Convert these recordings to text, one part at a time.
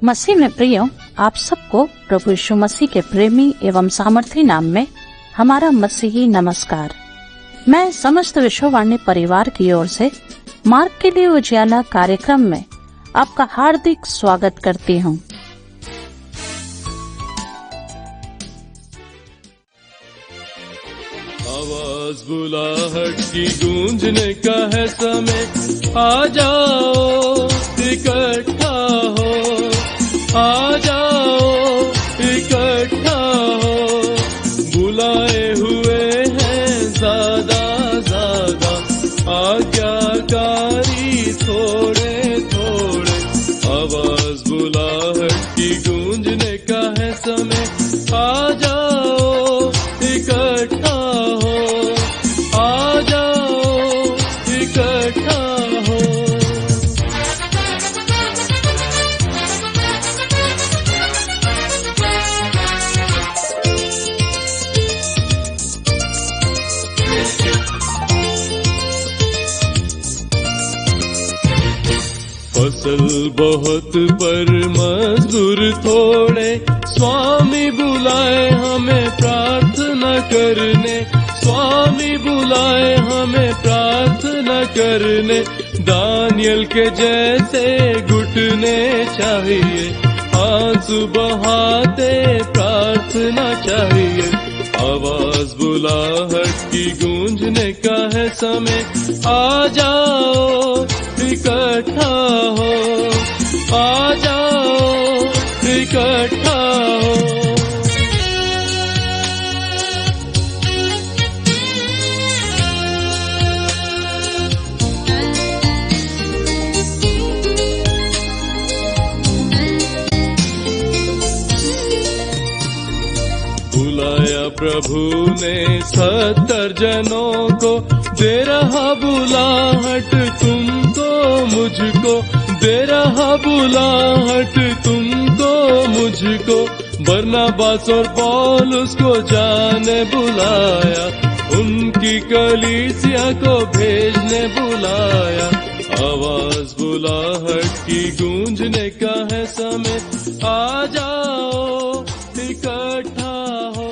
मसीह में प्रियो, आप सबको प्रभु यीशु मसीह के प्रेमी एवं सामर्थी नाम में हमारा मसीही नमस्कार। मैं समस्त विश्ववाणी परिवार की ओर से मार्ग के लिए उजियाला कार्यक्रम में आपका हार्दिक स्वागत करती हूँ। आवाज बुलाहट की गूंजने का है समय, आ जाओ इकट्ठा हो, आ जाओ इकट्ठा हो। बुलाए हुए हैं ज्यादा ज्यादा, आज्ञाकारी थोड़े थोड़े। आवाज बुलाहट की गूंजने का है समय, आ जाओ इकट्ठा हो, आ जाओ इकट्ठा हो। फसल बहुत पर मजदूर थोड़े, स्वामी बुलाए हमें प्रार्थना करने, स्वामी बुलाए हमें प्रार्थना करने। दानियल के जैसे घुटने चाहिए, आंसू बहाते प्रार्थना चाहिए। आवाज बुलाहट की गूंजने का है समय, आ जाओ इकट्ठा हो, आ जाओ इकट्ठा हो। बुलाया प्रभु ने 70 जनों को, दे रहा बुलाहट तुमको मुझको, दे रहा बुलाहट तुमको मुझको। बरनबास और पौलुस को जाने बुलाया, उनकी कलीसिया को भेजने बुलाया। आवाज बुलाहट की गूंजने का है समय, आ जाओ इकट्ठा हो,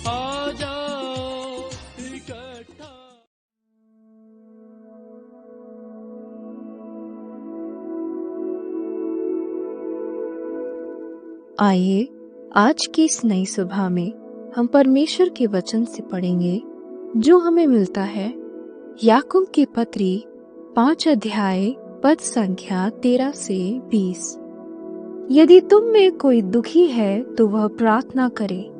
आ जाओ इकट्ठा। आइए आज की इस नई सुबह में हम परमेश्वर के वचन से पढ़ेंगे, जो हमें मिलता है याकूब की पत्री 5 अध्याय पद संख्या 13 से 20। यदि तुम में कोई दुखी है तो वह प्रार्थना करे,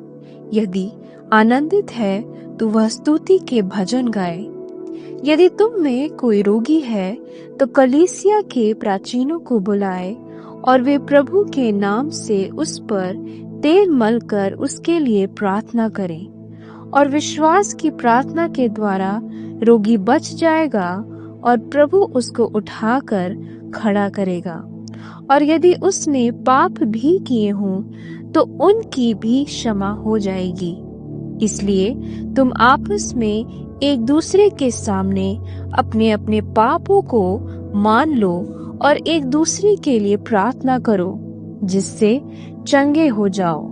यदि आनंदित है तो वह स्तुति के भजन गाए। यदि तुम में कोई रोगी है तो कलीसिया के प्राचीनों को बुलाए और वे प्रभु के नाम से उस पर तेल मलकर उसके लिए प्रार्थना करें, और विश्वास की प्रार्थना के द्वारा रोगी बच जाएगा और प्रभु उसको उठाकर खड़ा करेगा। और यदि उसने पाप भी किए हों तो उनकी भी क्षमा हो जाएगी। इसलिए तुम आपस में एक दूसरे के सामने अपने अपने पापों को मान लो और एक दूसरे के लिए प्रार्थना करो, जिससे चंगे हो जाओ।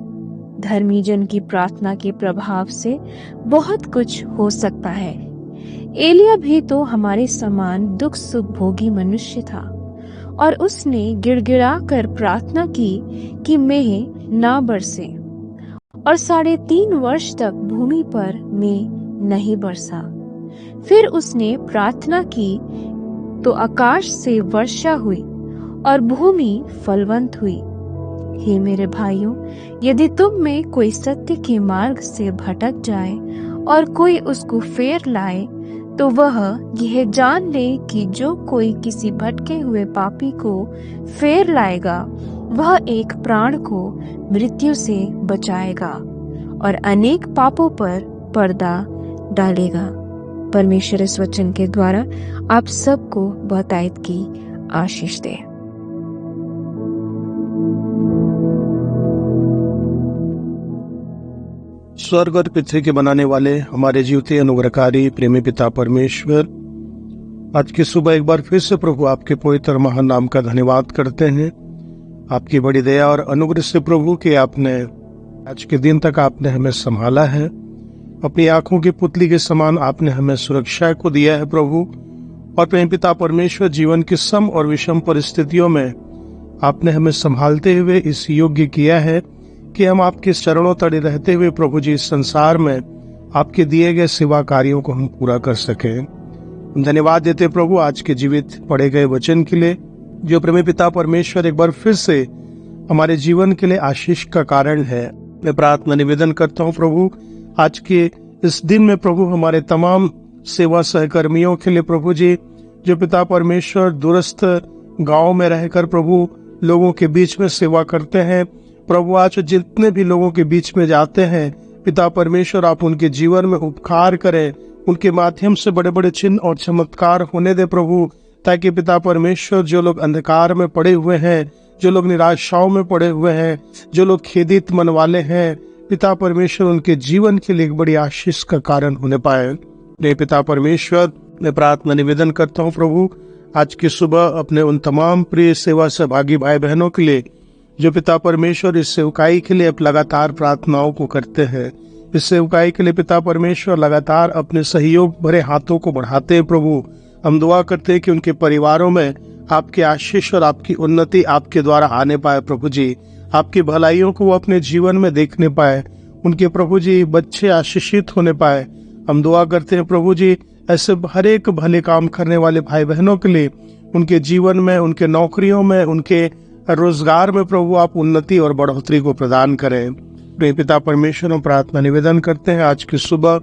धर्मी जन की प्रार्थना के प्रभाव से बहुत कुछ हो सकता है। एलिया भी तो हमारे समान दुख सुख भोगी मनुष्य था, और उसने गिड़गिड़ा कर प्रार्थना की कि मेघ ना बरसे, और 3.5 वर्ष तक भूमि पर मेघ नहीं बरसा। फिर उसने प्रार्थना की तो आकाश से वर्षा हुई और भूमि फलवंत हुई। हे मेरे भाइयों, यदि तुम में कोई सत्य के मार्ग से भटक जाए और कोई उसको फेर लाए, तो वह यह जान ले कि जो कोई किसी भटके हुए पापी को फेर लाएगा, वह एक प्राण को मृत्यु से बचाएगा और अनेक पापों पर पर्दा डालेगा। परमेश्वर इस वचन के द्वारा आप सबको बहुतायत की आशीष दे। स्वर्ग और पृथ्वी के बनाने वाले हमारे जीवते अनुग्रहकारी प्रेमी पिता परमेश्वर, आज की सुबह एक बार फिर से प्रभु आपके पवित्र महान नाम का धन्यवाद करते हैं। आपकी बड़ी दया और अनुग्रह से प्रभु कि आपने आज के दिन तक आपने हमें संभाला है। अपनी आंखों की पुतली के समान आपने हमें सुरक्षा को दिया है प्रभु। और प्रेम पिता परमेश्वर, जीवन की सम और विषम परिस्थितियों में आपने हमें संभालते हुए इस योग्य किया है कि हम आपके चरणों तले रहते हुए प्रभु जी इस संसार में आपके दिए गए सेवा कार्यों को हम पूरा कर सके। धन्यवाद देते प्रभु आज के जीवित पढ़े गए वचन के लिए, जो प्रेमी पिता परमेश्वर एक बार फिर से हमारे जीवन के लिए आशीष का कारण है। मैं प्रार्थना निवेदन करता हूँ प्रभु आज के इस दिन में प्रभु हमारे तमाम सेवा सहकर्मियों के लिए प्रभु जी, जो पिता परमेश्वर दूरस्थ गांव में रहकर प्रभु लोगों के बीच में सेवा करते हैं प्रभु, आज जितने भी लोगों के बीच में जाते हैं पिता परमेश्वर आप उनके जीवन में उपकार करें, उनके माध्यम से बड़े बड़े चिन्ह और चमत्कार होने दे प्रभु, ताकि पिता परमेश्वर जो लोग अंधकार में पड़े हुए हैं, जो लोग निराशाओं में पड़े हुए हैं, जो लोग खेदित मन वाले हैं, पिता परमेश्वर उनके जीवन के लिए एक बड़ी आशीष का कारण होने पाए। रे पिता परमेश्वर, मैं प्रार्थना निवेदन करता हूँ प्रभु आज की सुबह अपने उन तमाम प्रिय सेवा सहभागी भाई बहनों के लिए जो पिता परमेश्वर इस सेवकाई के लिए लगातार प्रार्थनाओं को करते हैं। इस सेवकाई के लिए पिता परमेश्वर लगातार अपने सहयोग भरे हाथों को बढ़ाते हैं प्रभु। हम दुआ करते हैं कि उनके परिवारों में आपके आशीष और आपकी उन्नति आपके द्वारा आने पाए प्रभु जी, आपकी भलाइयों को वो अपने जीवन में देखने पाए, उनके प्रभु जी बच्चे आशीषित होने पाए। हम दुआ करते हैं प्रभु जी ऐसे हर एक भले काम करने वाले भाई बहनों के लिए, उनके जीवन में, उनके नौकरियों में, उनके रोजगार में प्रभु आप उन्नति और बढ़ोतरी को प्रदान करें। प्रिय पिता परमेश्वर, हम प्रार्थना निवेदन करते हैं आज की सुबह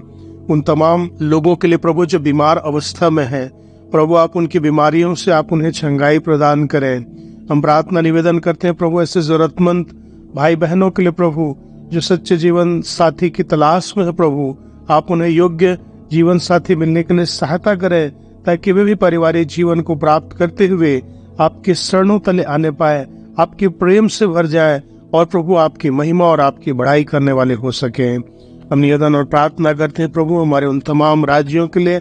उन तमाम लोगों के लिए प्रभु जो बीमार अवस्था में है प्रभु, आप उनकी बीमारियों से आप उन्हें चंगाई प्रदान करें। हम प्रार्थना निवेदन करते हैं प्रभु ऐसे जरूरतमंद भाई बहनों के लिए प्रभु जो सच्चे जीवन साथी की तलाश में है प्रभु, आप उन्हें योग्य जीवन साथी मिलने के लिए सहायता करें, ताकि वे भी पारिवारिक जीवन को प्राप्त करते हुए आपके शरणों तले आने पाए, आपके प्रेम से भर जाए और प्रभु आपकी महिमा और आपकी बड़ाई करने वाले हो सके। हम निवेदन और प्रार्थना करते हैं प्रभु हमारे उन तमाम राज्यों के लिए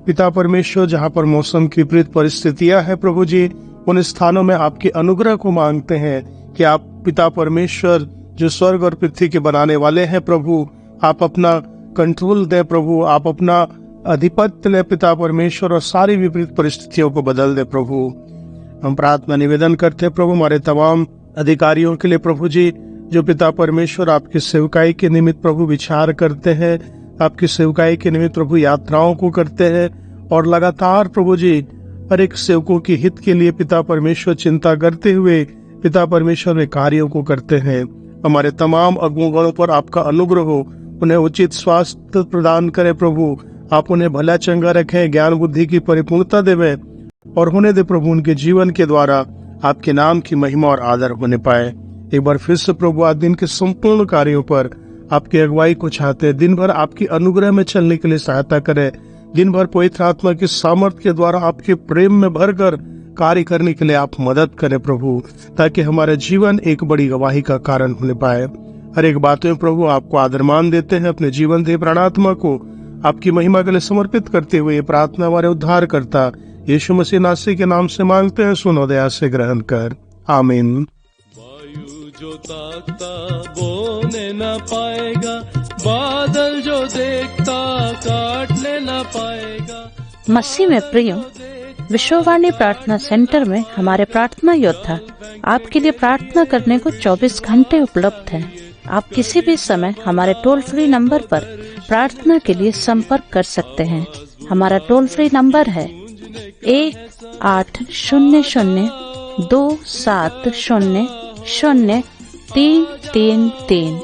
पिता परमेश्वर जहाँ पर मौसम की विपरीत परिस्थितियां हैं प्रभु जी, उन स्थानों में आपके अनुग्रह को मांगते हैं कि आप पिता परमेश्वर जो स्वर्ग और पृथ्वी के बनाने वाले हैं प्रभु, आप अपना कंट्रोल दे प्रभु, आप अपना अधिपत्य ले पिता परमेश्वर और सारी विपरीत परिस्थितियों को बदल दे प्रभु। हम प्रार्थना निवेदन करते हैं प्रभु हमारे तमाम अधिकारियों के लिए प्रभु जी, जो पिता परमेश्वर आपकी सेवकाई के निमित्त प्रभु विचार करते हैं, आपकी सेवकाई के निमित्त प्रभु यात्राओं को करते हैं और लगातार प्रभु जी हर एक सेवकों की हित के लिए पिता परमेश्वर चिंता करते हुए पिता परमेश्वर में कार्यों को करते हैं। हमारे तमाम अगुवों पर आपका अनुग्रह हो, उन्हें उचित स्वास्थ्य प्रदान करे प्रभु, आप उन्हें भला चंगा रखें, ज्ञान बुद्धि की परिपूर्णता देवे और होने दे प्रभु उनके जीवन के द्वारा आपके नाम की महिमा और आदर होने पाए। एक बार फिर से प्रभु आज दिन के संपूर्ण कार्यों पर आपकी अगुवाई को चाहते हैं, दिन भर आपकी अनुग्रह में चलने के लिए सहायता करें, दिन भर पवित्र आत्मा की सामर्थ्य के द्वारा आपके प्रेम में भरकर कार्य करने के लिए आप मदद करें प्रभु, ताकि हमारा जीवन एक बड़ी गवाही का कारण होने पाए। हर एक बातों में प्रभु आपको आदरमान देते हैं, अपने जीवन दे प्राणात्मा को आपकी महिमा के लिए समर्पित करते हुए प्रार्थना हमारे उद्धार करता यीशु मसीह नासरी के नाम से मांगते हैं, सुनो दया से ग्रहण कर, आमीन। वायु जो ताकता बोने न पाएगा, बादल जो देखता काटने न पाएगा। मसीह में प्रिय, विश्ववाणी प्रार्थना सेंटर में हमारे प्रार्थना योद्धा आपके लिए प्रार्थना करने को 24 घंटे उपलब्ध हैं। आप किसी भी समय हमारे टोल फ्री नंबर पर प्रार्थना के लिए संपर्क कर सकते हैं। हमारा टोल फ्री नंबर है 1-800-270-0333।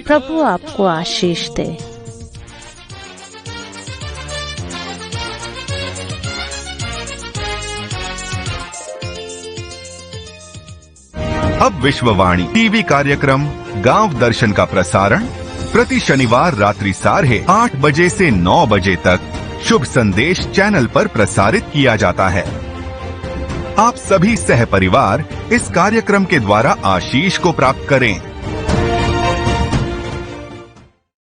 प्रभु आपको आशीष दे। अब विश्ववाणी टीवी कार्यक्रम गांव दर्शन का प्रसारण प्रति शनिवार रात्रि 8:30 बजे से 9 बजे तक शुभ संदेश चैनल पर प्रसारित किया जाता है। आप सभी सह परिवार इस कार्यक्रम के द्वारा आशीष को प्राप्त करें।